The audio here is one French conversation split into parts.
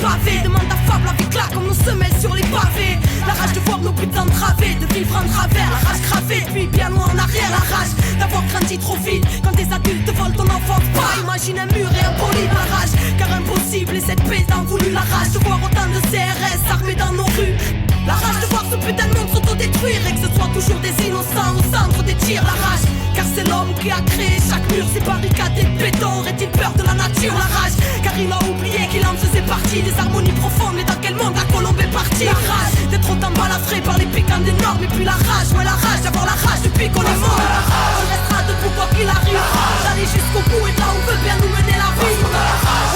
pavés. Demande à Fab, la vie claque comme nos semelles sur les pavés. La rage de voir nos buts entravés, de vivre en travers. La rage gravée, puis bien loin en arrière. La rage d'avoir grandi trop vite. Quand des adultes volent ton enfance, pas imagine un mur et un poli. La rage, car impossible et cette paix t'en voulu. La rage de voir autant de CRS armés dans nos rues. La rage de voir ce putain de monde s'autodétruire et que ce soit toujours des innocents au centre des tirs. La rage, car c'est l'homme qui a créé chaque mur, ces barricades et béton. Aurait-il peur de la nature? La rage, car il a oublié qu'il en faisait partie. Des harmonies profondes, mais dans quel monde la colombe est partie? La rage d'être autant balafré par les piquants des normes. Et puis la rage, ouais la rage d'avoir la rage depuis qu'on est mort. On restera debout quoi qu'il arrive, d'aller jusqu'au bout et de là où veut bien nous mener la vie.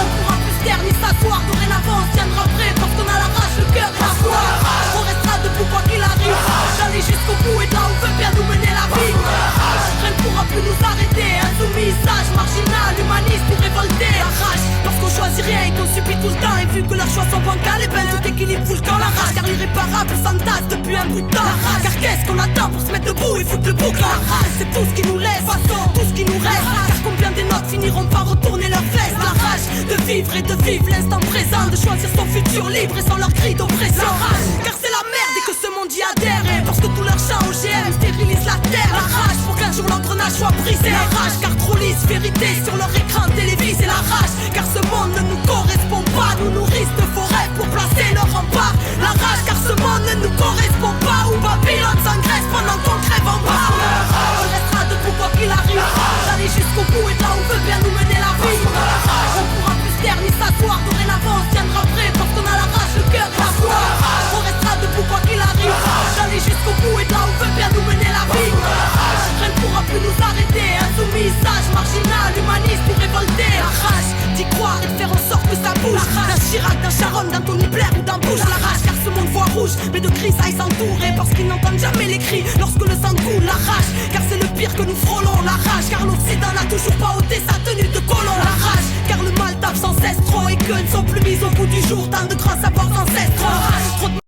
On pourra plus se taire ni s'asseoir, dorénavant on se tiendra prêt parce qu'on a la rage, le cœur et la foi. On restera debout quoi qu'il arrive, d'aller jusqu'au bout et de là où veut bien nous mener la vie. Rien ne pourra plus nous arrêter, insoumis, sage, marginal, humaniste ou révolté. La rage, parce qu'on choisit rien et qu'on subit tout le temps. Et vu que leurs choix sont bancals, et ben tout équilibre fout le camp. La rage, car l'irréparable s'entasse depuis un bout de temps. La rage, car qu'est-ce qu'on attend pour se mettre debout et foutre le bouc? La rage, c'est tout ce qui nous laisse, tout ce qui nous reste. Car combien des notes finiront par retourner leurs vestes? La rage de vivre et de vivre l'instant présent, de choisir son futur libre et sans leur cri d'oppression. La rage, car c'est la merde et que ce monde y adhère. Et parce que tout leur chant OGM stérilise la terre. La rage, pour qu'un jour l'engrenage soit brisé. La rage, car trop lisse vérité sur leur écran télévisé. La rage, car ce monde ne nous correspond pas. Nous nourrissent de faux rêves pour placer leur rempart. La rage, car ce monde ne nous correspond pas. Où Babylone s'engraisse pendant qu'on crève en bas. On restera debout quoi qu'il arrive, d'aller jusqu'au bout et de là où veut bien nous mener la vie. On pourra plus se taire ni s'asseoir, dorénavant on se tiendra prêt parce qu'on a la rage, le cœur et la foi. On restera debout quoi qu'il arrive, d'aller jusqu'au bout et de là où veut bien nous mener la vie. Rien ne pourra plus nous arrêter, insoumis, sage, marginal, humaniste ou révolté. La rage d'y croire et de faire en sorte que ça bouge. D'un Chirac, d'un Sharon, d'un Tony Blair ou d'un Bush. La rage, car ce monde voit rouge, mais de grisailles s'entourer parce qu'ils n'entendent jamais les cris lorsque le sang coule. La rage, car c'est le pire que nous frôlons.